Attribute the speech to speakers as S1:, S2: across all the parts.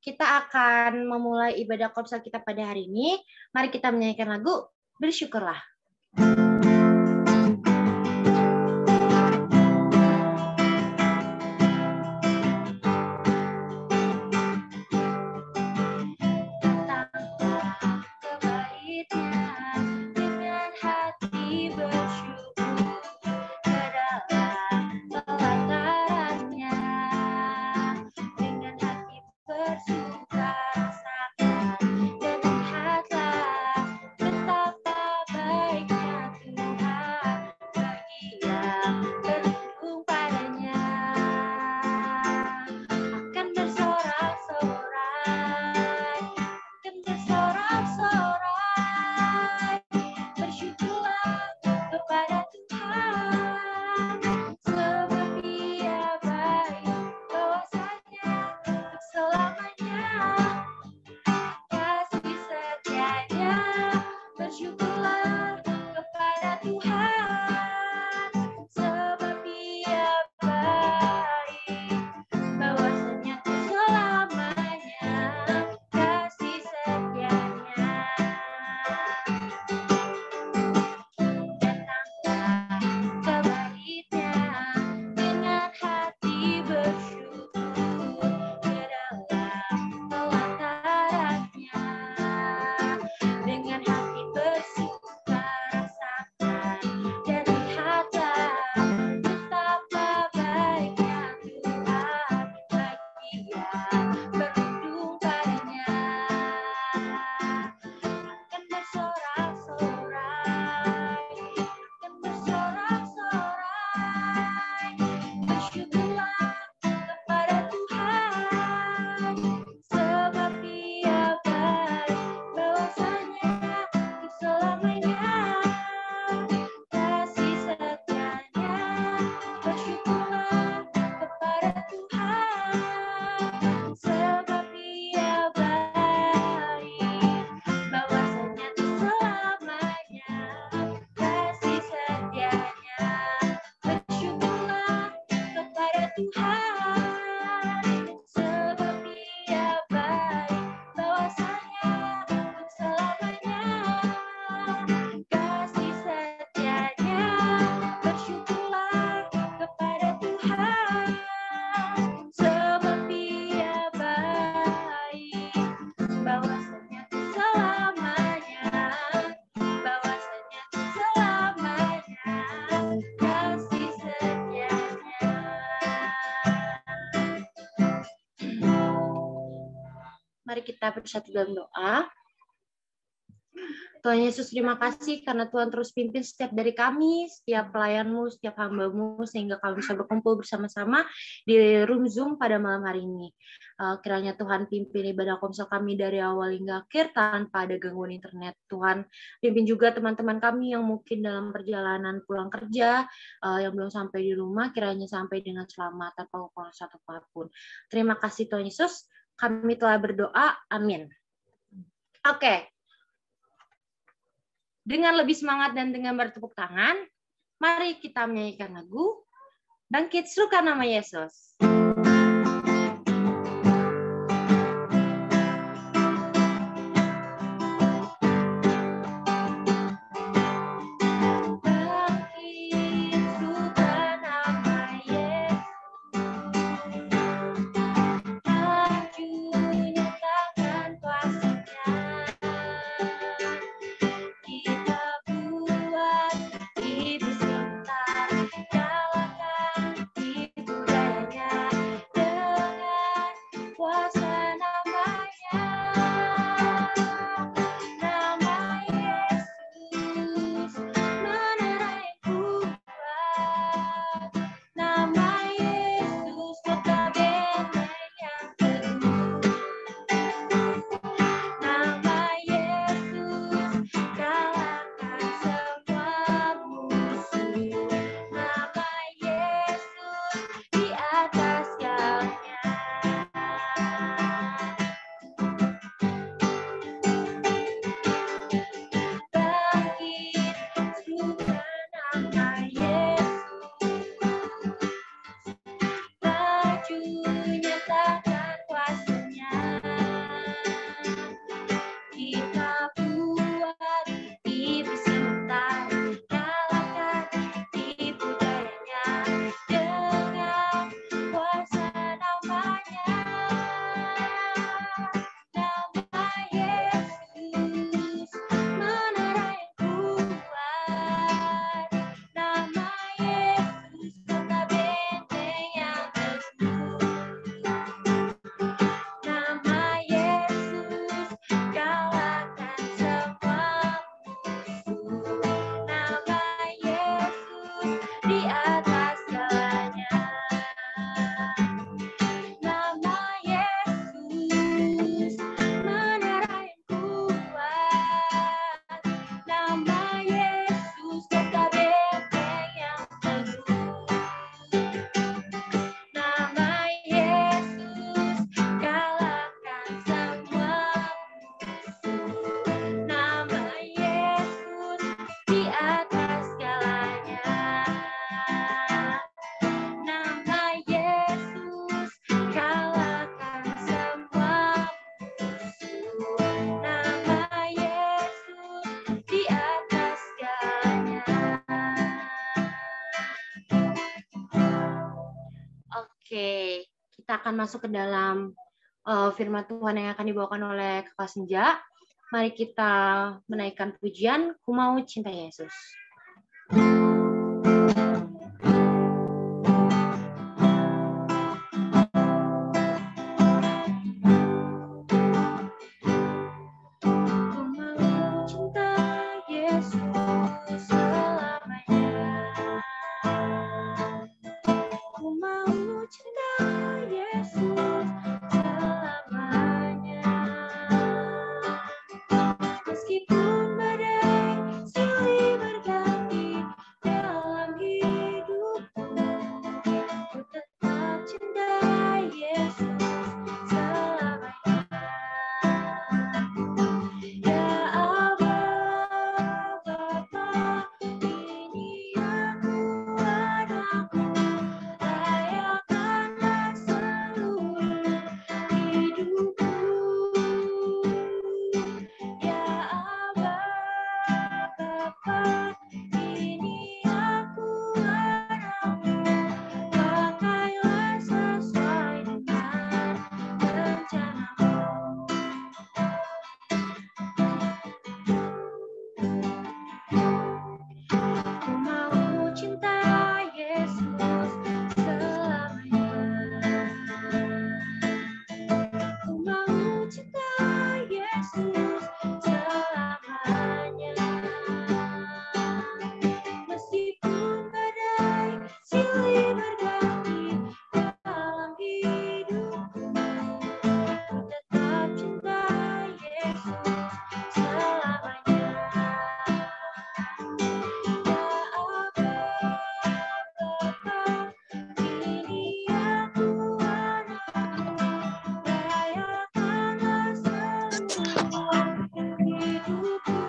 S1: kita akan memulai ibadah komsel kita pada hari ini. Mari kita menyanyikan lagu Bersyukurlah. Mari kita bersatu dalam doa. Tuhan Yesus, terima kasih karena Tuhan terus pimpin setiap dari kami, setiap pelayan-Mu, setiap hamba-Mu, sehingga kami bisa berkumpul bersama-sama di room Zoom pada malam hari ini. Kiranya Tuhan pimpin ibadah komsel kami dari awal hingga akhir tanpa ada gangguan internet. Tuhan pimpin juga teman-teman kami yang mungkin dalam perjalanan pulang kerja, yang belum sampai di rumah, kiranya sampai dengan selamat tanpa kekurangan satu apapun. Terima kasih Tuhan Yesus. Kami telah berdoa, amin. Oke. Dengan lebih semangat dan dengan bertepuk tangan, mari kita menyanyikan lagu Bangkit Serukan Nama Yesus. Ibu cinta, nyalakan ibu dayanya. kita buat iblis gemetar, kalahkan tipu dayanya dengan kuasa namanya. Nama Yesus menara yang kuat, nama Yesus kota benteng yang teguh. Nama Yesus kalahkan semua musuh. Nama Yesus di atas segalanya. Nama Yesus menara yang kuat. Nama Yesus kota benteng yang teguh. Nama Yesus kalahkan semua musuh. Nama Yesus di atas segalanya. Nama Yesus kalahkan semua musuh. Nama Yesus di atas segalanya. Oke, kita akan masuk ke dalam firman Tuhan yang akan dibawakan oleh Kakak Senja. Mari kita menaikkan pujian, Ku Mau Cinta Yesus. Ku mau cinta Yesus selamanya. Ku mau cinta Yesus selamanya. Meskipun badai silih berganti dalam hidupku, ku tetap cinta Yesus selamanya. Ya Allah, Bapa, ini aku anakmu, layakkanlah seluruh hidupku. Ya Allah, Bapa, ini aku anakmu, pakailah sesuai dengan rencanamu. Ku mau cinta Yesus selamanya. Ku mau cinta Yesus selamanya. Meskipun badai silih berganti dalam hidupku, ku tetap cinta Yesus selamanya. Ya Allah, Bapa, ini aku anakmu, layakkanlah seluruh hidupku.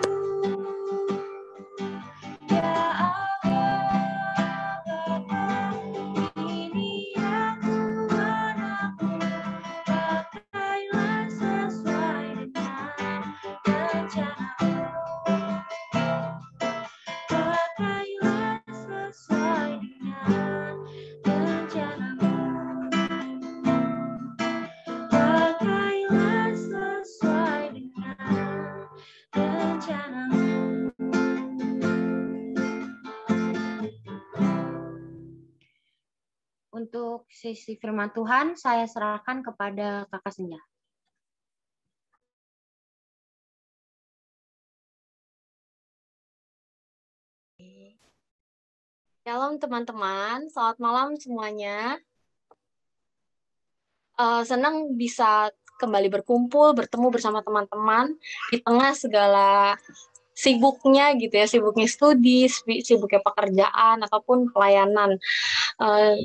S1: Ya Allah, Bapa, ini aku anakmu, pakailah sesuai dengan rencanamu. Pakailah sesuai dengan rencanamu. Pakailah sesuai dengan rencanamu. Untuk sesi firman Tuhan, saya serahkan kepada Kakak Senja.
S2: Shalom teman-teman, selamat malam semuanya. Senang bisa kembali berkumpul, bertemu bersama teman-teman di tengah segala sibuknya gitu ya, sibuknya studi, sibuknya pekerjaan ataupun pelayanan.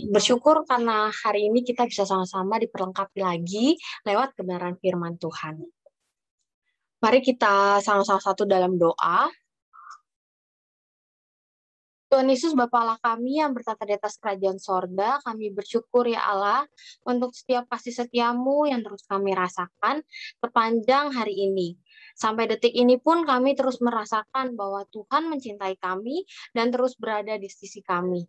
S2: Bersyukur karena hari ini kita bisa sama-sama diperlengkapi lagi lewat kebenaran firman Tuhan. Mari kita sama-sama satu dalam doa. Tuhan Yesus, Bapa Allah kami yang bertata di atas kerajaan sorga, kami bersyukur ya Allah untuk setiap kasih setiamu yang terus kami rasakan sepanjang hari ini. Sampai detik ini pun kami terus merasakan bahwa Tuhan mencintai kami dan terus berada di sisi kami.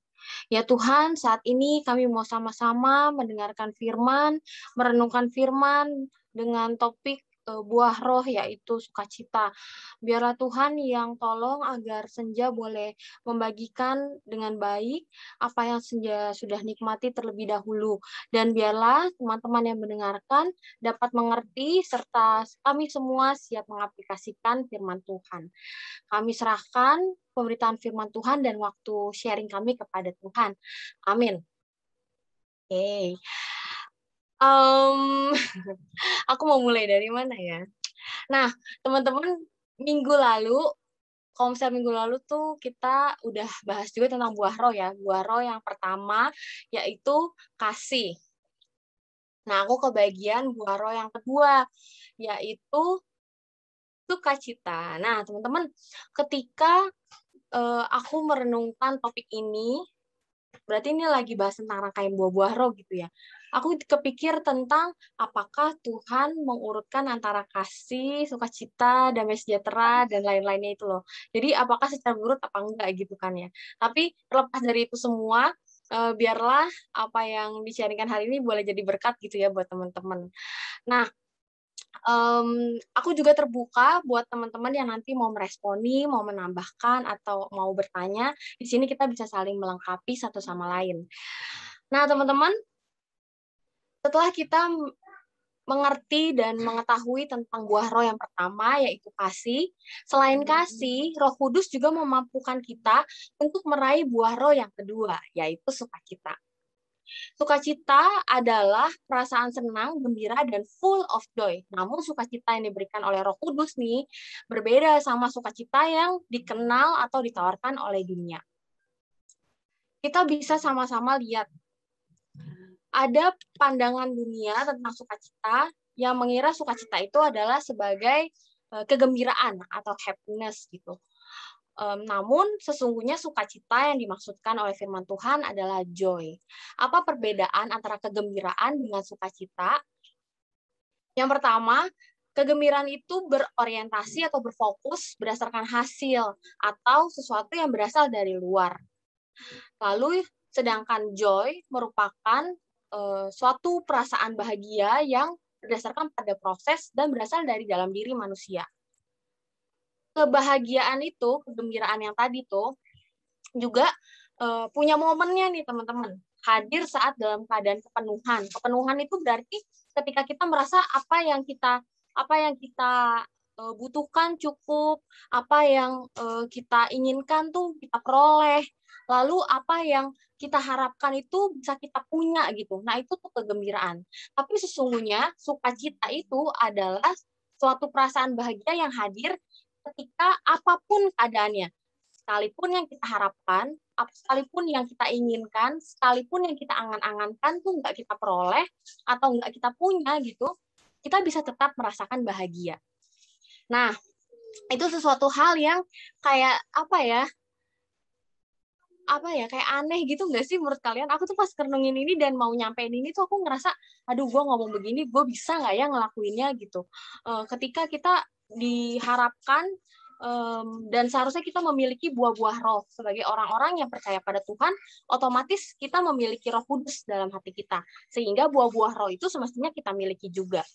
S2: Ya Tuhan, saat ini kami mau sama-sama mendengarkan firman, merenungkan firman dengan topik buah roh, yaitu sukacita. Biarlah Tuhan yang tolong agar Senja boleh membagikan dengan baik apa yang Senja sudah nikmati terlebih dahulu. Dan biarlah teman-teman yang mendengarkan dapat mengerti serta kami semua siap mengaplikasikan firman Tuhan. Kami serahkan pemberitaan firman Tuhan dan waktu sharing kami kepada Tuhan. Amin. Oke. Aku mau mulai dari mana ya? Nah, teman-teman, minggu lalu tuh kita udah bahas juga tentang buah roh ya. Buah roh yang pertama yaitu kasih. Nah, aku kebagian buah roh yang kedua, yaitu sukacita. Nah, teman-teman, ketika aku merenungkan topik ini, berarti ini lagi bahas tentang rangkaian buah-buah roh gitu ya. Aku kepikir tentang apakah Tuhan mengurutkan antara kasih, sukacita, damai sejahtera, dan lain-lainnya itu loh. Jadi apakah secara urut apa enggak gitu kan ya. Tapi terlepas dari itu semua, biarlah apa yang di-sharingkan hari ini boleh jadi berkat gitu ya buat teman-teman. Nah, aku juga terbuka buat teman-teman yang nanti mau meresponi, mau menambahkan, atau mau bertanya. Di sini kita bisa saling melengkapi satu sama lain. Nah, teman-teman, setelah kita mengerti dan mengetahui tentang buah roh yang pertama, yaitu kasih, selain kasih, Roh Kudus juga memampukan kita untuk meraih buah roh yang kedua, yaitu sukacita. Sukacita adalah perasaan senang, gembira, dan full of joy. Namun sukacita yang diberikan oleh Roh Kudus nih berbeda sama sukacita yang dikenal atau ditawarkan oleh dunia. Kita bisa sama-sama lihat ada pandangan dunia tentang sukacita yang mengira sukacita itu adalah sebagai kegembiraan atau happiness gitu. Namun sesungguhnya sukacita yang dimaksudkan oleh firman Tuhan adalah joy. Apa perbedaan antara kegembiraan dengan sukacita? Yang pertama, kegembiraan itu berorientasi atau berfokus berdasarkan hasil atau sesuatu yang berasal dari luar. Lalu sedangkan joy merupakan suatu perasaan bahagia yang berdasarkan pada proses dan berasal dari dalam diri manusia. Kebahagiaan itu, kegembiraan yang tadi tuh juga punya momennya nih teman-teman. Hadir saat dalam keadaan kepenuhan. Kepenuhan itu berarti ketika kita merasa apa yang kita butuhkan cukup, apa yang kita inginkan tuh kita peroleh. Lalu apa yang kita harapkan itu bisa kita punya gitu. Nah, itu tuh kegembiraan. Tapi sesungguhnya sukacita itu adalah suatu perasaan bahagia yang hadir ketika apapun keadaannya, sekalipun yang kita harapkan, sekalipun yang kita inginkan, sekalipun yang kita angan-angankan tuh nggak kita peroleh atau nggak kita punya gitu, kita bisa tetap merasakan bahagia. Nah, itu sesuatu hal yang kayak kayak aneh gitu nggak sih menurut kalian? Aku tuh pas renungin ini dan mau nyampein ini tuh aku ngerasa, aduh gue ngomong begini, gue bisa nggak ya ngelakuinnya gitu. Ketika kita diharapkan dan seharusnya kita memiliki buah-buah roh sebagai orang-orang yang percaya pada Tuhan, otomatis kita memiliki Roh Kudus dalam hati kita, sehingga buah-buah roh itu semestinya kita miliki juga.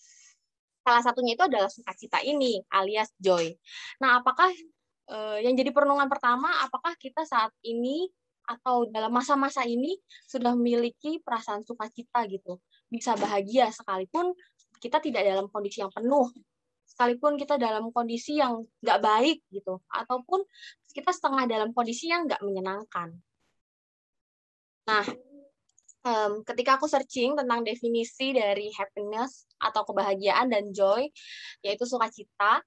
S2: Salah satunya itu adalah sukacita ini, alias joy. Nah, apakah yang jadi perenungan pertama, apakah kita saat ini atau dalam masa-masa ini sudah memiliki perasaan sukacita gitu, bisa bahagia sekalipun kita tidak dalam kondisi yang penuh, sekalipun kita dalam kondisi yang nggak baik gitu, ataupun kita setengah dalam kondisi yang nggak menyenangkan. Nah, ketika aku searching tentang definisi dari happiness atau kebahagiaan dan joy, yaitu sukacita,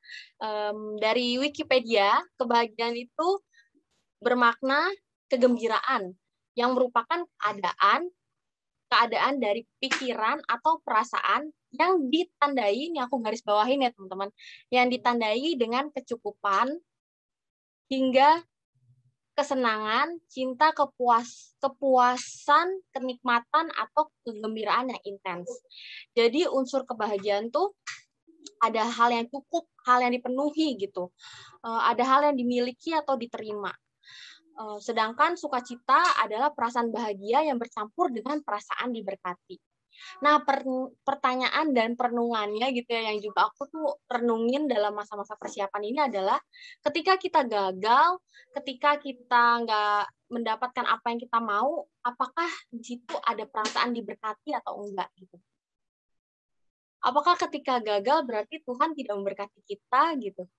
S2: dari Wikipedia, kebahagiaan itu bermakna kegembiraan yang merupakan keadaan dari pikiran atau perasaan yang ditandai, ini aku garis bawahin ya teman-teman, yang ditandai dengan kecukupan hingga kesenangan, cinta, kepuasan, kenikmatan, atau kegembiraan yang intens. Jadi unsur kebahagiaan tuh ada hal yang cukup, hal yang dipenuhi gitu. Ada hal yang dimiliki atau diterima. Sedangkan sukacita adalah perasaan bahagia yang bercampur dengan perasaan diberkati. Nah, pertanyaan dan perenungannya gitu ya, yang juga aku tuh renungin dalam masa-masa persiapan ini adalah ketika kita gagal, ketika kita nggak mendapatkan apa yang kita mau, apakah di situ ada perasaan diberkati atau enggak gitu? Apakah ketika gagal berarti Tuhan tidak memberkati kita gitu?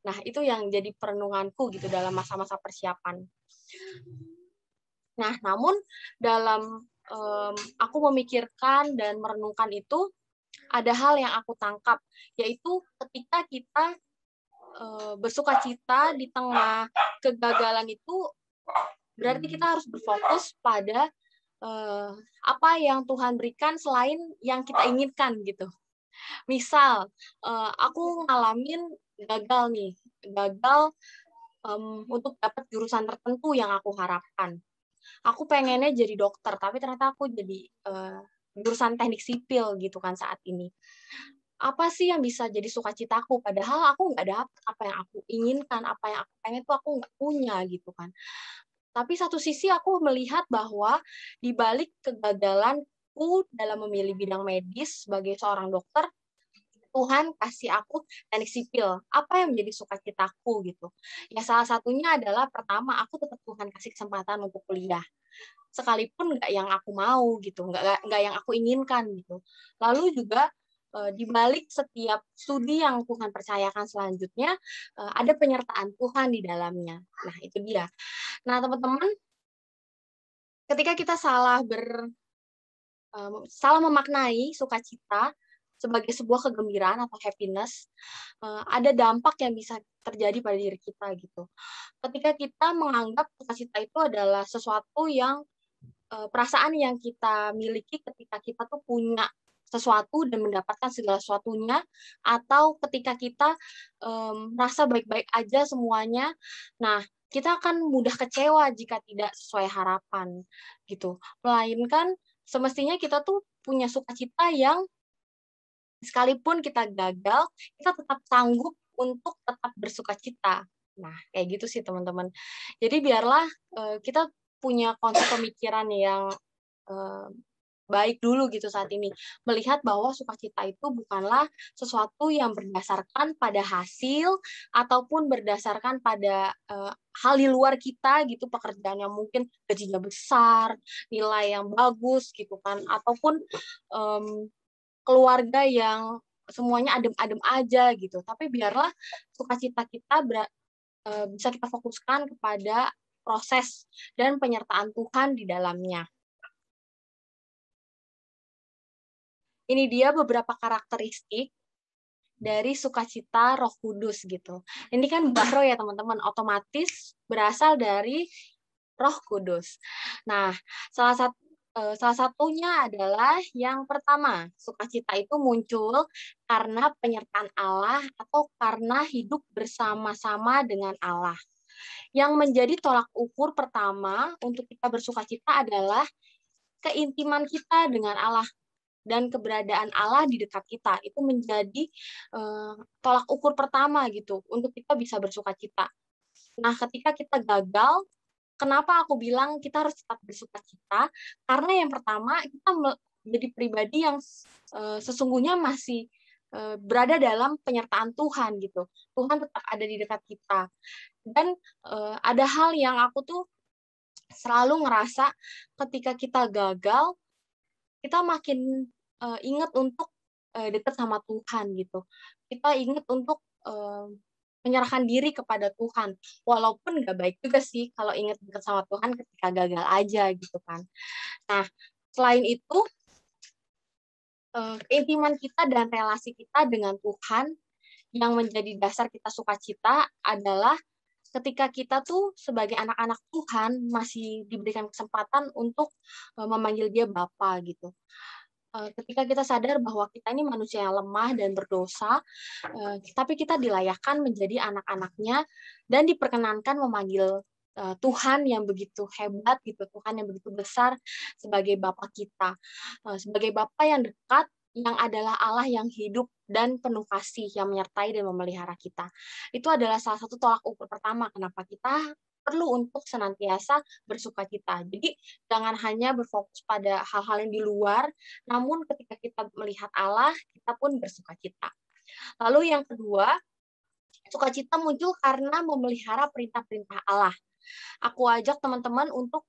S2: Nah, itu yang jadi perenunganku gitu dalam masa-masa persiapan. Nah, namun dalam aku memikirkan dan merenungkan itu, ada hal yang aku tangkap, yaitu ketika kita bersukacita di tengah kegagalan itu, berarti kita harus berfokus pada apa yang Tuhan berikan selain yang kita inginkan gitu. Misal, aku ngalamin gagal untuk dapat jurusan tertentu yang aku harapkan. Aku pengennya jadi dokter, tapi ternyata aku jadi jurusan teknik sipil gitu kan saat ini. Apa sih yang bisa jadi sukacitaku? Padahal aku nggak dapet apa yang aku inginkan, apa yang aku pengen tuh aku nggak punya gitu kan. Tapi satu sisi aku melihat bahwa di balik kegagalanku dalam memilih bidang medis sebagai seorang dokter, Tuhan kasih aku teknik sipil. Apa yang menjadi sukacitaku gitu? Ya salah satunya adalah pertama aku tetap Tuhan kasih kesempatan untuk kuliah. Sekalipun nggak yang aku mau gitu, nggak yang aku inginkan gitu. Lalu juga di balik setiap studi yang Tuhan percayakan selanjutnya, ada penyertaan Tuhan di dalamnya. Nah, itu dia. Nah, teman-teman, ketika kita salah memaknai sukacita sebagai sebuah kegembiraan atau happiness, ada dampak yang bisa terjadi pada diri kita gitu. Ketika kita menganggap sukacita itu adalah sesuatu yang perasaan yang kita miliki ketika kita tuh punya sesuatu dan mendapatkan segala sesuatunya, atau ketika kita merasa baik-baik aja semuanya, nah kita akan mudah kecewa jika tidak sesuai harapan gitu. Melainkan semestinya kita tuh punya sukacita yang sekalipun kita gagal, kita tetap sanggup untuk tetap bersukacita. Nah, kayak gitu sih teman-teman. Jadi biarlah kita punya konsep pemikiran yang baik dulu gitu saat ini. Melihat bahwa sukacita itu bukanlah sesuatu yang berdasarkan pada hasil ataupun berdasarkan pada hal di luar kita gitu, pekerjaan yang mungkin gajinya besar, nilai yang bagus gitu kan, ataupun keluarga yang semuanya adem-adem aja gitu. Tapi biarlah sukacita kita bisa kita fokuskan kepada proses dan penyertaan Tuhan di dalamnya. Ini dia beberapa karakteristik dari sukacita Roh Kudus gitu. Ini kan bahro ya teman-teman, otomatis berasal dari Roh Kudus. Nah, salah satunya adalah yang pertama, sukacita itu muncul karena penyertaan Allah atau karena hidup bersama-sama dengan Allah. Yang menjadi tolak ukur pertama untuk kita bersukacita adalah keintiman kita dengan Allah dan keberadaan Allah di dekat kita. Itu menjadi tolak ukur pertama gitu untuk kita bisa bersukacita. Nah, ketika kita gagal, kenapa aku bilang kita harus tetap bersukacita? Karena yang pertama, kita menjadi pribadi yang sesungguhnya masih berada dalam penyertaan Tuhan gitu. Tuhan tetap ada di dekat kita. Dan ada hal yang aku tuh selalu ngerasa ketika kita gagal, kita makin ingat untuk dekat sama Tuhan gitu. Kita ingat untuk menyerahkan diri kepada Tuhan. Walaupun nggak baik juga sih kalau ingat dekat sama Tuhan ketika gagal aja gitu kan. Nah, selain itu, keintiman kita dan relasi kita dengan Tuhan yang menjadi dasar kita sukacita adalah ketika kita tuh sebagai anak-anak Tuhan masih diberikan kesempatan untuk memanggil dia Bapa gitu. Ketika kita sadar bahwa kita ini manusia yang lemah dan berdosa, tapi kita dilayakkan menjadi anak-anaknya dan diperkenankan memanggil Tuhan yang begitu hebat gitu, Tuhan yang begitu besar sebagai Bapa kita, sebagai Bapa yang dekat yang adalah Allah yang hidup dan penuh kasih yang menyertai dan memelihara kita. Itu adalah salah satu tolak ukur pertama kenapa kita perlu untuk senantiasa bersukacita. Jadi jangan hanya berfokus pada hal-hal yang di luar, namun ketika kita melihat Allah, kita pun bersukacita. Lalu yang kedua, sukacita muncul karena memelihara perintah-perintah Allah. Aku ajak teman-teman untuk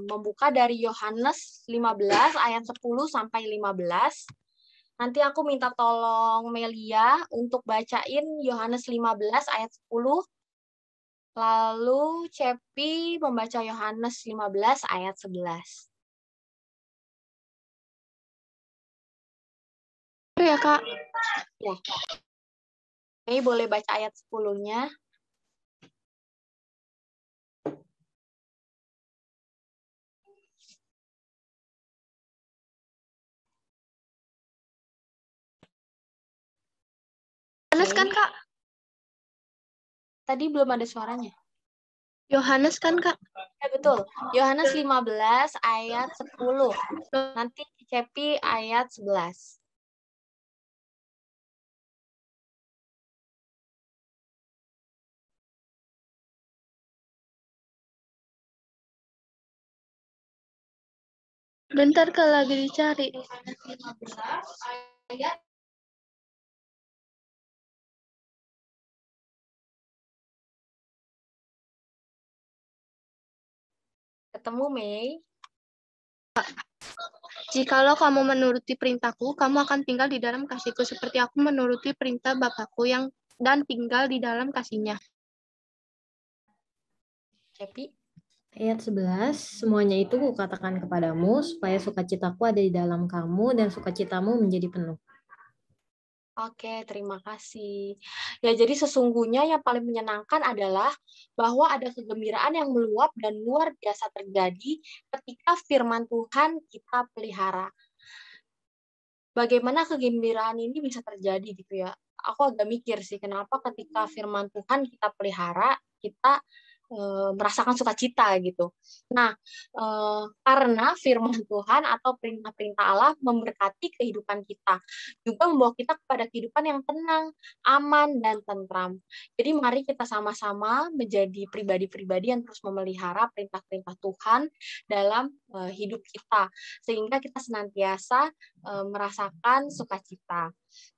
S2: membuka dari Yohanes 15 ayat 10 sampai 15. Nanti aku minta tolong Melia untuk bacain Yohanes 15 ayat 10. Lalu Cepi membaca Yohanes 15 ayat 11.
S3: Ya, Kak.
S2: Ya. Oke, boleh baca ayat 10-nya.
S3: Yohanes kan, Kak?
S2: Tadi belum ada suaranya.
S3: Yohanes kan, Kak?
S2: Ya, betul. Yohanes 15 ayat 10. Nanti Cepi ayat 11.
S3: Bentar, Kak, lagi dicari.
S2: Ketemu, Mei?
S3: Jikalau kamu menuruti perintahku, kamu akan tinggal di dalam kasihku, seperti aku menuruti perintah Bapakku dan tinggal di dalam kasihnya.
S2: Cepi?
S4: Ayat 11, semuanya itu kukatakan kepadamu, supaya sukacitaku ada di dalam kamu, dan sukacitamu menjadi penuh.
S2: Oke, terima kasih. Ya, jadi sesungguhnya yang paling menyenangkan adalah bahwa ada kegembiraan yang meluap dan luar biasa terjadi ketika firman Tuhan kita pelihara. Bagaimana kegembiraan ini bisa terjadi gitu ya? Aku agak mikir sih, kenapa ketika firman Tuhan kita pelihara, kita merasakan sukacita gitu. Nah, karena firman Tuhan atau perintah-perintah Allah memberkati kehidupan kita, juga membawa kita kepada kehidupan yang tenang, aman, dan tentram. Jadi mari kita sama-sama menjadi pribadi-pribadi yang terus memelihara perintah-perintah Tuhan dalam hidup kita, sehingga kita senantiasa merasakan sukacita.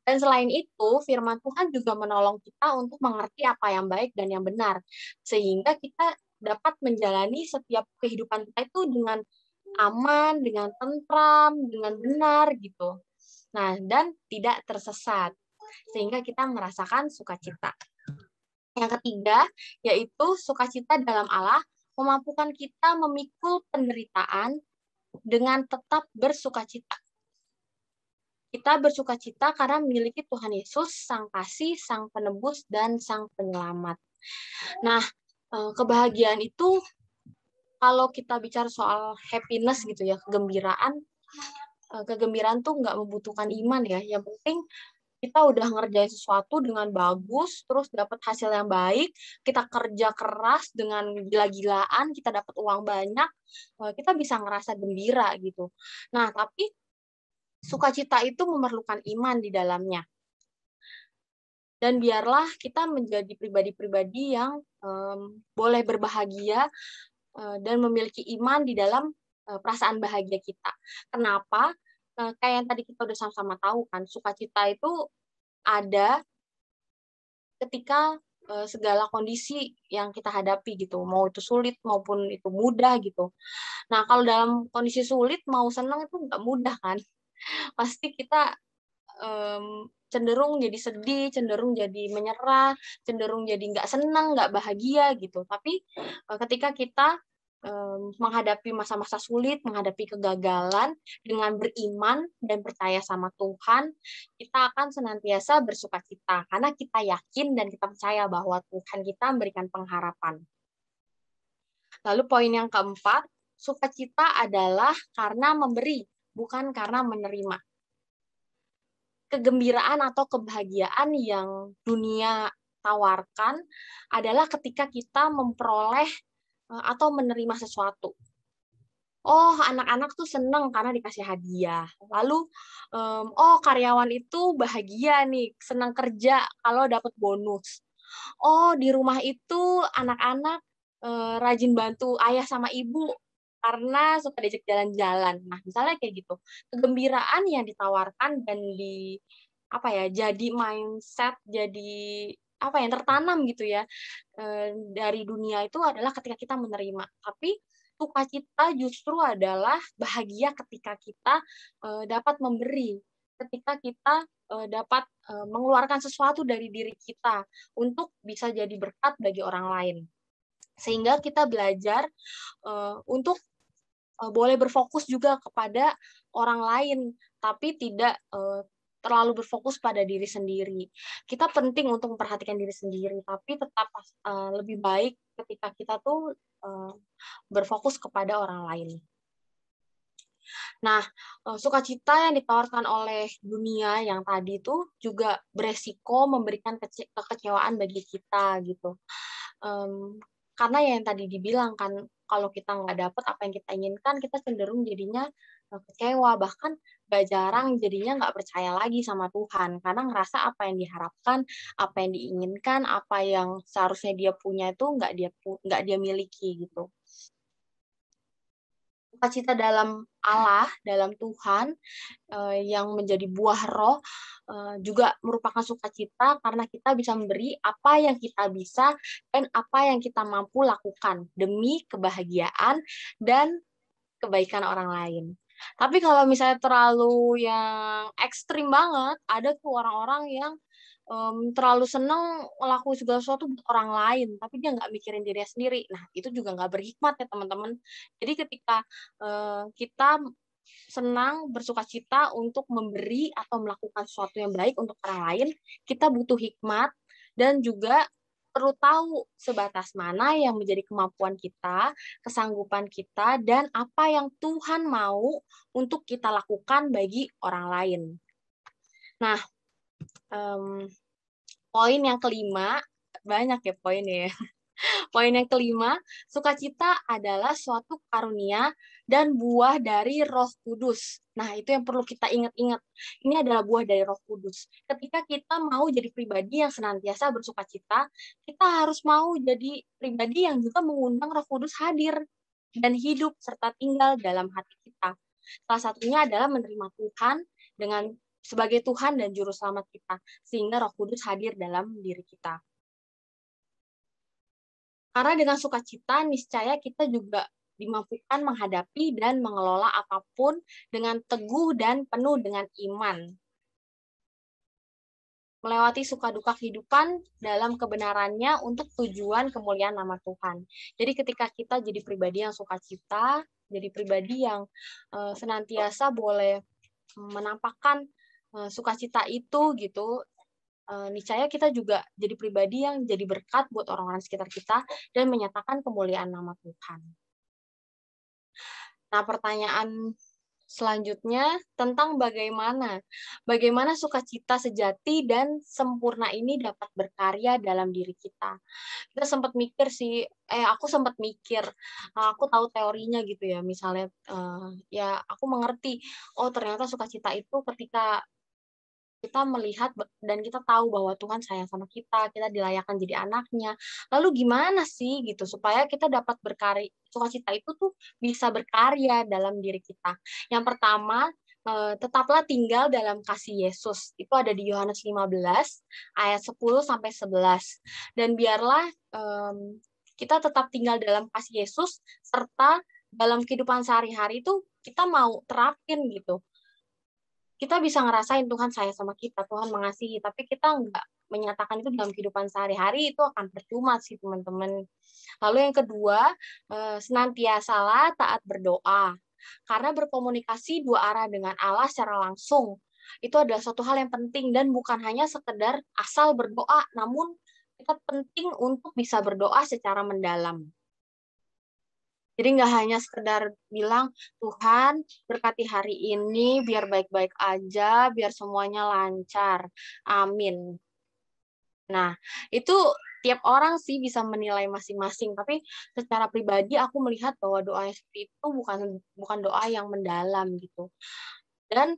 S2: Dan selain itu, firman Tuhan juga menolong kita untuk mengerti apa yang baik dan yang benar, sehingga kita dapat menjalani setiap kehidupan kita itu dengan aman, dengan tentram, dengan benar gitu. Nah, dan tidak tersesat, sehingga kita merasakan sukacita. Yang ketiga, yaitu sukacita dalam Allah memampukan kita memikul penderitaan dengan tetap bersukacita. Kita bersukacita karena memiliki Tuhan Yesus, Sang Kasih, Sang Penebus, dan Sang Penyelamat. Nah, kebahagiaan itu, kalau kita bicara soal happiness gitu ya, kegembiraan tuh nggak membutuhkan iman ya. Yang penting kita udah ngerjain sesuatu dengan bagus, terus dapat hasil yang baik, kita kerja keras dengan gila-gilaan, kita dapat uang banyak, kita bisa ngerasa gembira gitu. Nah, tapi sukacita itu memerlukan iman di dalamnya. Dan biarlah kita menjadi pribadi-pribadi yang boleh berbahagia dan memiliki iman di dalam perasaan bahagia kita. Kenapa? Kayak yang tadi kita udah sama-sama tahu kan, sukacita itu ada ketika segala kondisi yang kita hadapi gitu, mau itu sulit maupun itu mudah gitu. Nah, kalau dalam kondisi sulit mau senang itu nggak mudah kan. Pasti kita cenderung jadi sedih, cenderung jadi menyerah, cenderung jadi nggak senang, nggak bahagia gitu. Tapi ketika kita menghadapi masa-masa sulit, menghadapi kegagalan, dengan beriman dan percaya sama Tuhan, kita akan senantiasa bersukacita, karena kita yakin dan kita percaya bahwa Tuhan kita memberikan pengharapan. Lalu poin yang keempat, sukacita adalah karena memberi, bukan karena menerima. Kegembiraan atau kebahagiaan yang dunia tawarkan adalah ketika kita memperoleh atau menerima sesuatu. Oh, anak-anak tuh seneng karena dikasih hadiah. Lalu, oh karyawan itu bahagia nih, senang kerja kalau dapat bonus. Oh, di rumah itu anak-anak rajin bantu ayah sama ibu karena suka diajak jalan-jalan. Nah, misalnya kayak gitu. Kegembiraan yang ditawarkan dan apa ya, jadi mindset, jadi apa yang tertanam gitu ya dari dunia itu adalah ketika kita menerima. Tapi sukacita justru adalah bahagia ketika kita dapat memberi, ketika kita dapat mengeluarkan sesuatu dari diri kita untuk bisa jadi berkat bagi orang lain. Sehingga kita belajar untuk boleh berfokus juga kepada orang lain, tapi tidak terlalu berfokus pada diri sendiri. Kita penting untuk memperhatikan diri sendiri, tapi tetap lebih baik ketika kita tuh berfokus kepada orang lain. Nah, sukacita yang ditawarkan oleh dunia yang tadi itu juga beresiko memberikan kekecewaan bagi kita gitu. Karena yang tadi dibilang kan, kalau kita nggak dapat apa yang kita inginkan, kita cenderung jadinya kecewa, bahkan gak jarang jadinya nggak percaya lagi sama Tuhan, karena ngerasa apa yang diharapkan, apa yang diinginkan, apa yang seharusnya dia punya itu nggak dia miliki gitu. Sukacita dalam Allah, dalam Tuhan, yang menjadi buah roh, juga merupakan sukacita karena kita bisa memberi apa yang kita bisa dan apa yang kita mampu lakukan demi kebahagiaan dan kebaikan orang lain. Tapi kalau misalnya terlalu yang ekstrim banget, ada tuh orang-orang yang terlalu seneng ngelakuin segala sesuatu buat orang lain, tapi dia nggak mikirin dirinya sendiri. Nah, itu juga nggak berhikmat ya teman-teman. Jadi ketika kita senang bersukacita untuk memberi atau melakukan sesuatu yang baik untuk orang lain, kita butuh hikmat dan juga perlu tahu sebatas mana yang menjadi kemampuan kita, kesanggupan kita, dan apa yang Tuhan mau untuk kita lakukan bagi orang lain. Nah, poin yang kelima, banyak ya poinnya ya. Poin yang kelima, sukacita adalah suatu karunia dan buah dari Roh Kudus. Nah, itu yang perlu kita ingat-ingat. Ini adalah buah dari Roh Kudus. Ketika kita mau jadi pribadi yang senantiasa bersukacita, kita harus mau jadi pribadi yang juga mengundang Roh Kudus hadir dan hidup serta tinggal dalam hati kita. Salah satunya adalah menerima Tuhan dengan sebagai Tuhan dan Juru Selamat kita, sehingga Roh Kudus hadir dalam diri kita. Karena dengan sukacita, niscaya kita juga dimampukan menghadapi dan mengelola apapun dengan teguh dan penuh dengan iman. Melewati suka duka kehidupan dalam kebenarannya untuk tujuan kemuliaan nama Tuhan. Jadi ketika kita jadi pribadi yang sukacita, jadi pribadi yang senantiasa boleh menampakkan sukacita itu gitu, niscaya kita juga jadi pribadi yang jadi berkat buat orang-orang sekitar kita dan menyatakan kemuliaan nama Tuhan. Nah, pertanyaan selanjutnya tentang bagaimana sukacita sejati dan sempurna ini dapat berkarya dalam diri kita. Kita sempat mikir sih, aku sempat mikir, aku tahu teorinya gitu ya, misalnya ya aku mengerti, oh ternyata sukacita itu ketika kita melihat dan kita tahu bahwa Tuhan sayang sama kita dilayakkan jadi anaknya. Lalu gimana sih gitu supaya kita dapat berkarya, sukacita itu tuh bisa berkarya dalam diri kita. Yang pertama, tetaplah tinggal dalam kasih Yesus. Itu ada di Yohanes 15 ayat 10 sampai 11. Dan biarlah kita tetap tinggal dalam kasih Yesus serta dalam kehidupan sehari-hari itu kita mau terapin gitu. Kita bisa ngerasain Tuhan sayang sama kita, Tuhan mengasihi, tapi kita nggak menyatakan itu dalam kehidupan sehari-hari, itu akan percuma sih teman-teman. Lalu yang kedua, senantiasalah taat berdoa. Karena berkomunikasi dua arah dengan Allah secara langsung, itu adalah suatu hal yang penting dan bukan hanya sekedar asal berdoa, namun kita penting untuk bisa berdoa secara mendalam. Jadi nggak hanya sekedar bilang, Tuhan berkati hari ini, biar baik-baik aja, biar semuanya lancar. Amin. Nah, itu Tiap orang sih bisa menilai masing-masing, tapi secara pribadi aku melihat bahwa doa yang seperti itu bukan doa yang mendalam gitu. Dan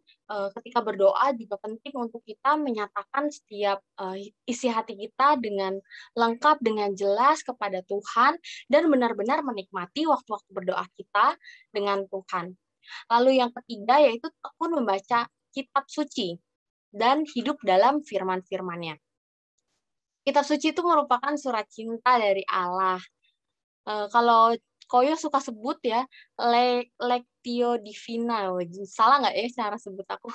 S2: ketika berdoa juga penting untuk kita menyatakan setiap isi hati kita dengan lengkap, dengan jelas kepada Tuhan, dan benar-benar menikmati waktu-waktu berdoa kita dengan Tuhan. Lalu yang ketiga yaitu tekun membaca kitab suci dan hidup dalam firman-firman-Nya. Kitab suci itu merupakan surat cinta dari Allah. Kalau Koyo suka sebut ya, Lectio Divina. Salah nggak ya cara sebut aku?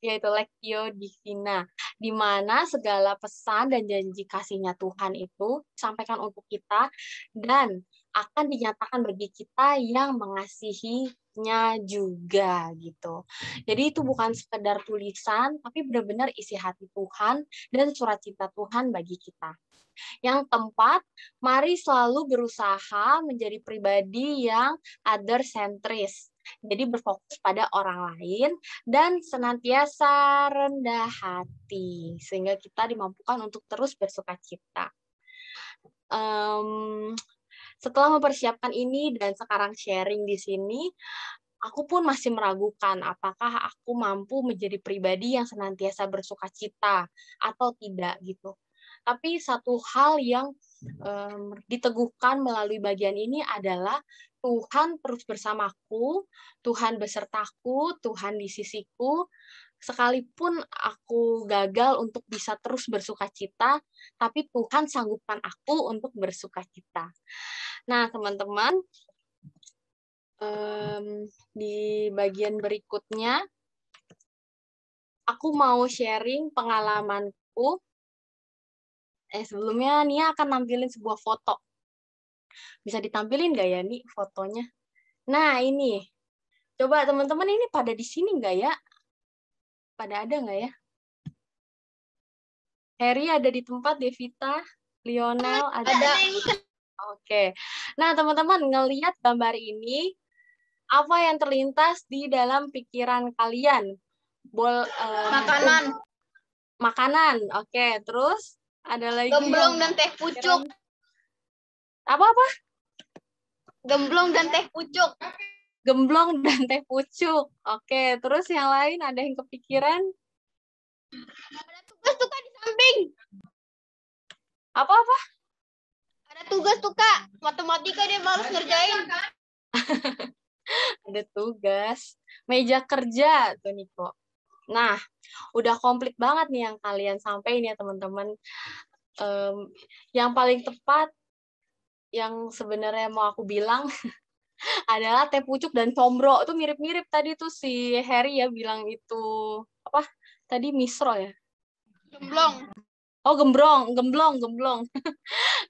S2: Yaitu Lectio Divina, di mana segala pesan dan janji kasih-Nya Tuhan itu disampaikan untuk kita dan akan dinyatakan bagi kita yang mengasihinya juga gitu. Jadi itu bukan sekedar tulisan, tapi benar-benar isi hati Tuhan dan surat cinta Tuhan bagi kita. Yang keempat, mari selalu berusaha menjadi pribadi yang other-centris. Jadi berfokus pada orang lain dan senantiasa rendah hati. Sehingga kita dimampukan untuk terus bersukacita. Setelah mempersiapkan ini dan sekarang sharing di sini, aku pun masih meragukan apakah aku mampu menjadi pribadi yang senantiasa bersukacita atau tidak gitu. Tapi satu hal yang diteguhkan melalui bagian ini adalah Tuhan terus bersamaku, Tuhan besertaku, Tuhan di sisiku. Sekalipun aku gagal untuk bisa terus bersukacita, tapi Tuhan sanggupkan aku untuk bersukacita. Nah, teman-teman, di bagian berikutnya, aku mau sharing pengalamanku. Sebelumnya Nia akan nampilin sebuah foto. Bisa ditampilin nggak ya, Nih, fotonya? Nah, ini. Coba teman-teman ini pada di sini nggak ya? Pada ada nggak ya? Harry ada di tempat, Devita, Lionel ada. Oke. Nah, teman-teman ngelihat gambar ini, apa yang terlintas di dalam pikiran kalian?
S3: Makanan.
S2: Makanan. Oke, terus ada lagi
S3: Gemblong dan teh pucuk.
S2: Apa-apa?
S3: Gemblong dan teh pucuk.
S2: Gemblong dan teh pucuk. Oke, terus yang lain ada yang kepikiran?
S3: Ada tugas tuh Kak di samping.
S2: Apa-apa?
S3: Ada tugas tuh Kak. Matematika dia males ngerjain.
S2: Ada tugas. Meja kerja tuh Niko. Nah, udah komplit banget nih yang kalian sampaikan ya teman-teman. Yang paling tepat yang sebenarnya mau aku bilang adalah teh pucuk dan combro. Itu mirip-mirip tadi tuh si Harry ya bilang itu apa? Tadi misro ya?
S3: Gemblong.
S2: Oh, gemblong.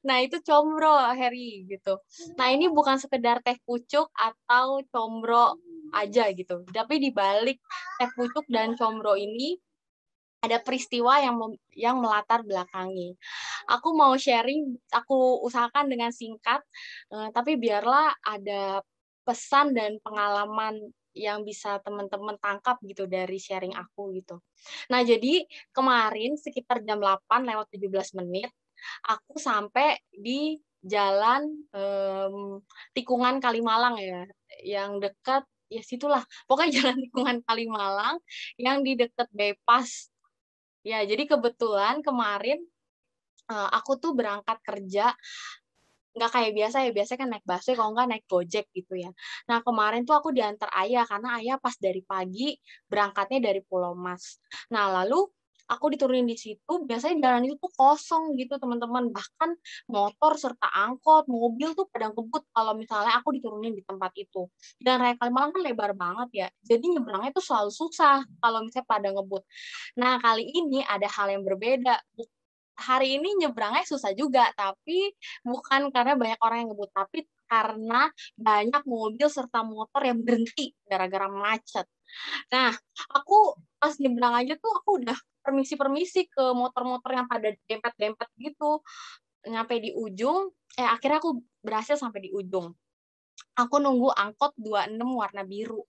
S2: Nah, itu combro, Harry gitu. Nah, ini bukan sekedar teh pucuk atau combro aja gitu. Tapi di balik teh pucuk dan combro ini ada peristiwa yang melatar belakangi. Aku mau sharing, aku usahakan dengan singkat, tapi biarlah ada pesan dan pengalaman yang bisa teman-teman tangkap gitu dari sharing aku gitu. Nah, jadi kemarin sekitar jam 8 lewat 17 menit, aku sampai di jalan tikungan Kalimalang ya, yang dekat, ya situlah, pokoknya jalan tikungan Kalimalang yang di dekat bypass. Ya, jadi kebetulan kemarin aku tuh berangkat kerja nggak kayak biasa ya, biasanya kan naik busway, kalau nggak naik Gojek gitu ya. Nah, kemarin tuh aku diantar ayah, karena ayah pas dari pagi berangkatnya dari Pulau Mas. Nah, lalu aku diturunin di situ, biasanya jalan itu tuh kosong gitu, teman-teman. Bahkan motor serta angkot, mobil tuh pada ngebut kalau misalnya aku diturunin di tempat itu. Dan Raya Kalimalang kan lebar banget ya, jadi nyebrangnya tuh selalu susah kalau misalnya pada ngebut. Nah, kali ini ada hal yang berbeda. Hari ini nyebrangnya susah juga, tapi bukan karena banyak orang yang ngebut, tapi karena banyak mobil serta motor yang berhenti gara-gara macet. Nah, aku pas nyebrang aja tuh aku udah permisi-permisi ke motor-motor yang pada dempet-dempet gitu. Nyampe di ujung, akhirnya aku berhasil sampai di ujung. Aku nunggu angkot 26 warna biru.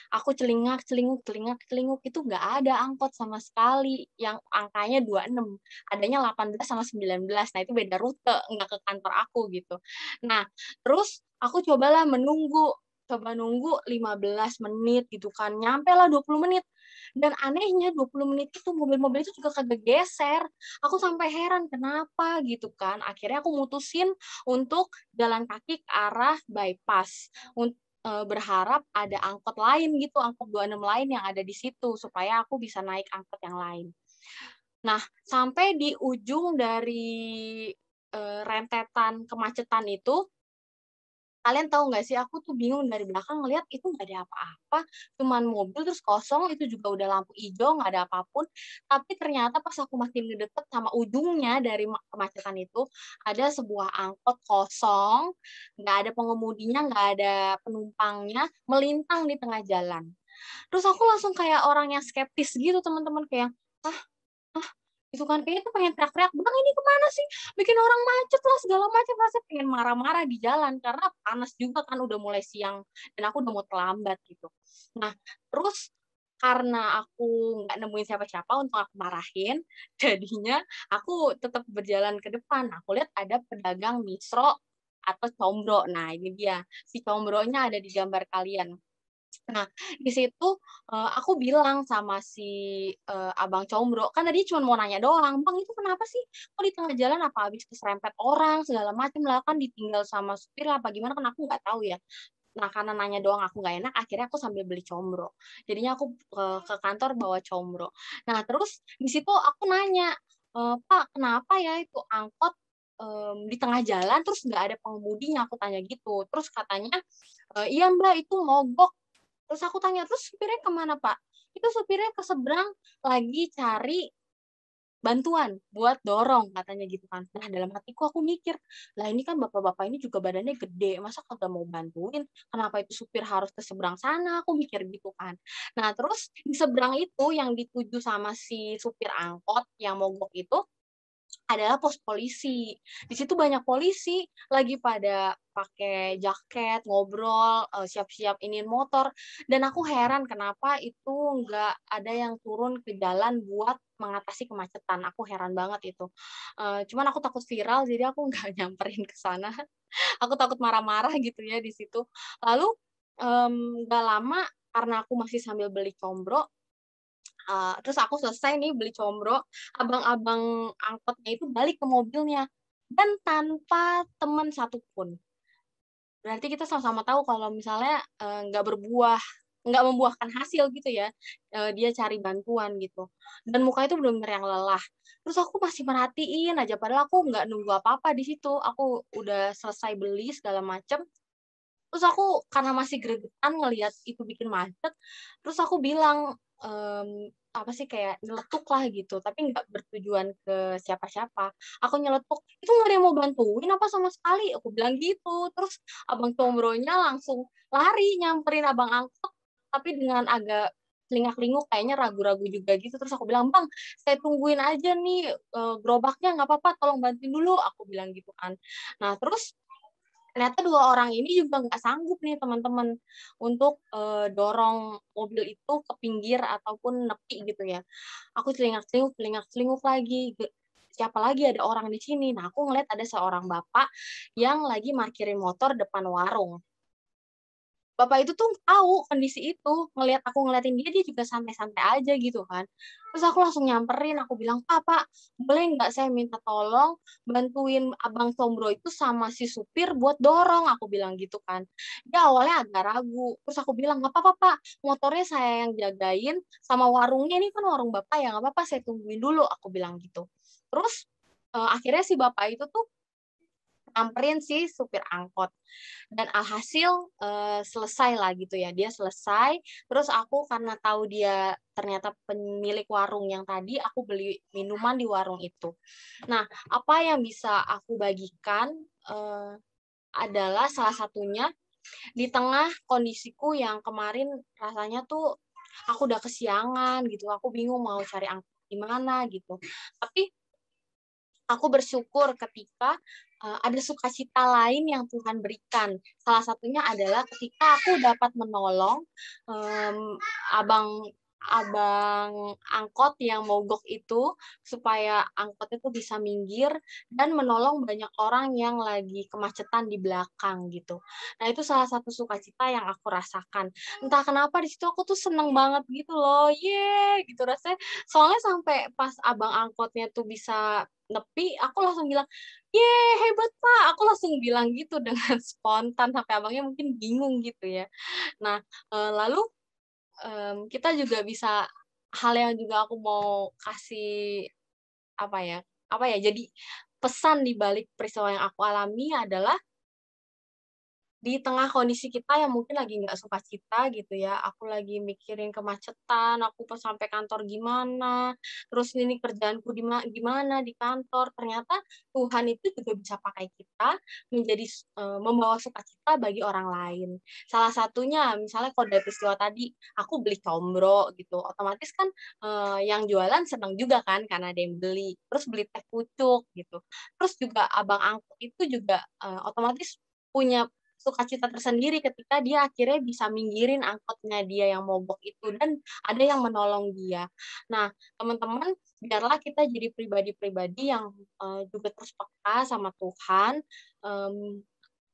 S2: Aku celingak-celinguk itu nggak ada angkot sama sekali yang angkanya 26. Adanya 18 sama 19. Nah, itu beda rute, nggak ke kantor aku gitu. Nah, terus aku coba nunggu 15 menit gitu kan. Nyampe lah 20 menit. Dan anehnya 20 menit itu mobil-mobil itu juga kagak geser. Aku sampai heran kenapa gitu kan. Akhirnya aku mutusin untuk jalan kaki ke arah bypass. Berharap ada angkot lain gitu, angkot 26 lain yang ada di situ supaya aku bisa naik angkot yang lain. Nah, sampai di ujung dari rentetan kemacetan itu, kalian tahu nggak sih, aku tuh bingung dari belakang ngeliat itu nggak ada apa-apa, cuman mobil terus kosong, itu juga udah lampu hijau, nggak ada apapun. Tapi ternyata pas aku makin deket sama ujungnya dari kemacetan itu, ada sebuah angkot kosong, nggak ada pengemudinya, nggak ada penumpangnya, melintang di tengah jalan. Terus aku langsung kayak orang yang skeptis gitu, teman-teman, kayak, ah, itu kan kayaknya tuh pengen teriak-teriak, bang ini kemana sih, bikin orang macet lah segala macam, rasanya pengen marah-marah di jalan karena panas juga kan, udah mulai siang dan aku udah mau terlambat gitu. Nah, terus karena aku nggak nemuin siapa-siapa untuk aku marahin, jadinya aku tetap berjalan ke depan. Aku lihat ada pedagang misro atau combro. Nah, ini dia si combronya ada di gambar kalian. Nah, di situ aku bilang sama si abang combro, kan tadi cuma mau nanya doang, bang itu kenapa sih kok di tengah jalan, apa habis keserempet orang segala macam lah, kan ditinggal sama supir apa gimana, kan aku nggak tahu ya. Nah, karena nanya doang aku nggak enak, akhirnya aku sambil beli combro. Jadinya aku ke kantor bawa combro. Nah, terus di situ aku nanya, Pak, kenapa ya itu angkot di tengah jalan terus nggak ada pengemudinya, aku tanya gitu. Terus katanya, iya Mbak, itu mogok. Terus aku tanya, terus supirnya kemana Pak? Itu supirnya ke seberang lagi cari bantuan buat dorong, katanya gitu kan. Nah, dalam hatiku aku mikir, lah ini kan bapak-bapak ini juga badannya gede, masa kagak mau bantuin? Kenapa itu supir harus ke seberang sana? Aku mikir gitu kan. Nah, terus di seberang itu yang dituju sama si supir angkot yang mogok itu adalah pos polisi. Di situ banyak polisi lagi pada pakai jaket, ngobrol, siap-siap iniin motor. Dan aku heran kenapa itu nggak ada yang turun ke jalan buat mengatasi kemacetan. Aku heran banget itu. Cuman aku takut viral, jadi aku nggak nyamperin ke sana. Aku takut marah-marah gitu ya di situ. Lalu nggak lama karena aku masih sambil beli combro, terus aku selesai nih beli combro, abang-abang angkotnya itu balik ke mobilnya dan tanpa teman satupun. Berarti kita sama-sama tahu kalau misalnya nggak membuahkan hasil gitu ya, dia cari bantuan gitu. Dan muka itu benar-benar yang lelah. Terus aku masih merhatiin aja, padahal aku nggak nunggu apa-apa di situ. Aku udah selesai beli segala macem. Terus aku karena masih gregetan ngelihat itu bikin macet, terus aku bilang, apa sih, kayak nyeletuk lah gitu, tapi nggak bertujuan ke siapa-siapa. Aku nyeletuk, "Itu nggak ada yang mau bantuin apa sama sekali?" Aku bilang gitu. Terus abang combronya langsung lari nyamperin abang angkot, tapi dengan agak celingak-celinguk, kayaknya ragu-ragu juga gitu. Terus aku bilang, "Bang, saya tungguin aja nih, gerobaknya, nggak apa-apa, tolong bantuin dulu," aku bilang gitu kan. Nah, terus ternyata 2 orang ini juga nggak sanggup nih teman-teman untuk, dorong mobil itu ke pinggir ataupun nepi gitu ya. Aku celingak-celinguk lagi, siapa lagi ada orang di sini. Nah, aku ngeliat ada seorang bapak yang lagi parkirin motor depan warung. Bapak itu tuh tahu kondisi itu, aku ngeliatin dia juga santai-santai aja gitu kan. Terus aku langsung nyamperin, aku bilang, Pak, boleh nggak saya minta tolong bantuin abang combro itu sama si supir buat dorong," aku bilang gitu kan. Dia awalnya agak ragu, terus aku bilang, "Nggak apa-apa Pak, motornya saya yang jagain, sama warungnya ini kan warung Bapak ya, nggak apa-apa saya tungguin dulu," aku bilang gitu. Terus, akhirnya si bapak itu tuh nyamperin si supir angkot. Dan alhasil, selesai lah gitu ya, dia selesai, terus aku karena tahu dia ternyata pemilik warung yang tadi, aku beli minuman di warung itu. Nah, apa yang bisa aku bagikan, adalah salah satunya di tengah kondisiku yang kemarin rasanya tuh aku udah kesiangan gitu, aku bingung mau cari angkot di mana gitu. Tapi Aku bersyukur ketika ada sukacita lain yang Tuhan berikan. Salah satunya adalah ketika aku dapat menolong abang angkot yang mogok itu supaya angkot itu bisa minggir dan menolong banyak orang yang lagi kemacetan di belakang gitu. Nah, itu salah satu sukacita yang aku rasakan. Entah kenapa di situ aku tuh seneng banget gitu loh. Gitu rasanya. Soalnya sampai pas abang angkotnya tuh bisa nepi, aku langsung bilang, hebat Pak. Aku langsung bilang gitu dengan spontan sampai abangnya mungkin bingung gitu ya. Nah, lalu kita juga bisa, hal yang juga aku mau kasih jadi pesan di balik peristiwa yang aku alami adalah di tengah kondisi kita yang mungkin lagi nggak sukacita gitu ya, aku lagi mikirin kemacetan, aku pas sampai kantor gimana, terus ini kerjaanku gimana di kantor, ternyata Tuhan itu juga bisa pakai kita menjadi membawa sukacita bagi orang lain. Salah satunya misalnya kalau dari peristiwa tadi, aku beli combro gitu, otomatis kan yang jualan senang juga kan karena ada yang beli, terus beli teh pucuk gitu. Terus juga abang angkut itu juga otomatis punya sukacita tersendiri ketika dia akhirnya bisa minggirin angkotnya dia yang mogok itu dan ada yang menolong dia. Nah, teman-teman, biarlah kita jadi pribadi-pribadi yang juga terus peka sama Tuhan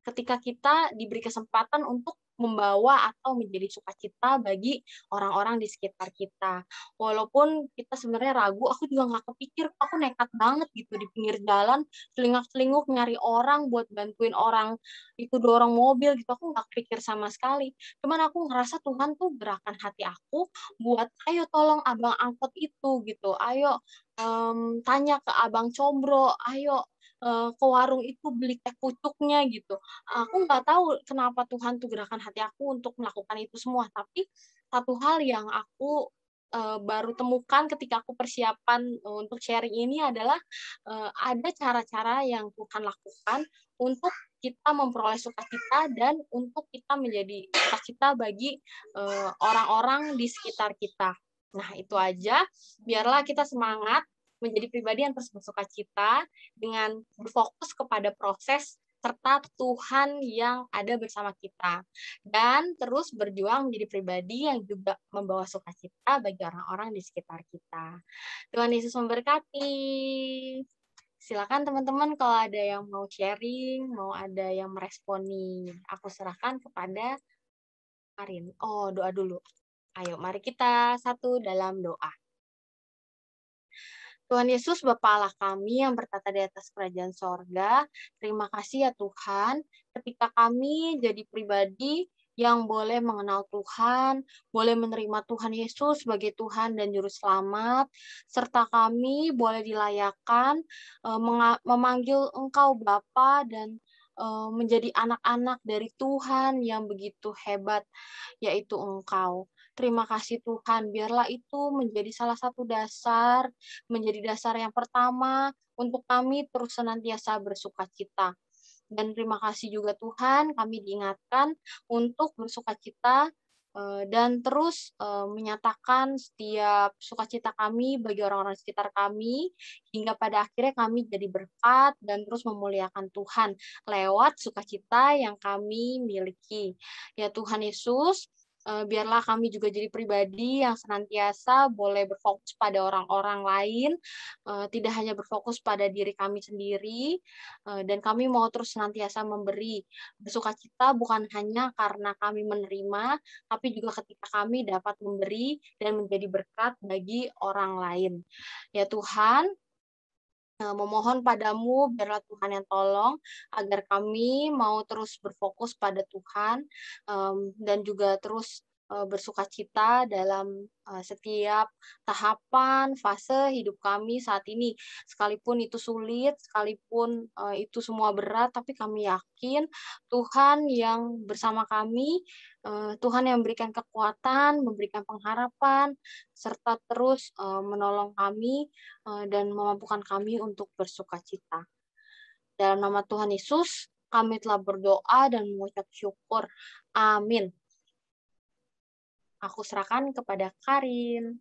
S2: ketika kita diberi kesempatan untuk membawa atau menjadi sukacita bagi orang-orang di sekitar kita. Walaupun kita sebenarnya ragu, aku juga nggak kepikir, aku nekat banget gitu di pinggir jalan, celingak-celinguk nyari orang buat bantuin orang itu dorong mobil gitu, aku nggak pikir sama sekali. Cuman aku ngerasa Tuhan tuh gerakan hati aku buat, ayo tolong abang angkot itu gitu, ayo tanya ke abang combro, ayo ke warung itu beli teh pucuknya gitu. Aku nggak tahu kenapa Tuhan tuh gerakan hati aku untuk melakukan itu semua, tapi satu hal yang aku baru temukan ketika aku persiapan untuk sharing ini adalah ada cara-cara yang Tuhan lakukan untuk kita memperoleh sukacita dan untuk kita menjadi sukacita bagi orang-orang di sekitar kita. Nah, itu aja. Biarlah kita semangat menjadi pribadi yang terus bersukacita dengan berfokus kepada proses serta Tuhan yang ada bersama kita. Dan terus berjuang menjadi pribadi yang juga membawa sukacita bagi orang-orang di sekitar kita. Tuhan Yesus memberkati. Silakan teman-teman kalau ada yang mau sharing, mau ada yang meresponi. Aku serahkan kepada Karin. Oh, doa dulu. Ayo, mari kita satu dalam doa. Tuhan Yesus, Bapa Allah kami yang bertata di atas kerajaan sorga, terima kasih ya Tuhan, ketika kami jadi pribadi yang boleh mengenal Tuhan, boleh menerima Tuhan Yesus sebagai Tuhan dan Juru Selamat, serta kami boleh dilayakkan memanggil Engkau Bapa dan menjadi anak-anak dari Tuhan yang begitu hebat, yaitu Engkau. Terima kasih Tuhan, biarlah itu menjadi salah satu dasar, menjadi dasar yang pertama untuk kami terus senantiasa bersukacita. Dan terima kasih juga Tuhan, kami diingatkan untuk bersukacita dan terus menyatakan setiap sukacita kami bagi orang-orang sekitar kami, hingga pada akhirnya kami jadi berkat dan terus memuliakan Tuhan lewat sukacita yang kami miliki. Ya Tuhan Yesus, biarlah kami juga jadi pribadi yang senantiasa boleh berfokus pada orang-orang lain, tidak hanya berfokus pada diri kami sendiri, dan kami mau terus senantiasa memberi, bersukacita bukan hanya karena kami menerima, tapi juga ketika kami dapat memberi dan menjadi berkat bagi orang lain. Ya Tuhan, memohon padamu, biarlah Tuhan yang tolong, agar kami mau terus berfokus pada Tuhan, dan juga terus bersukacita dalam setiap tahapan, fase hidup kami saat ini. Sekalipun itu sulit, sekalipun itu semua berat, tapi kami yakin Tuhan yang bersama kami, Tuhan yang memberikan kekuatan, memberikan pengharapan, serta terus menolong kami dan memampukan kami untuk bersukacita. Dalam nama Tuhan Yesus, kami telah berdoa dan mengucap syukur. Amin. Aku serahkan kepada Karin.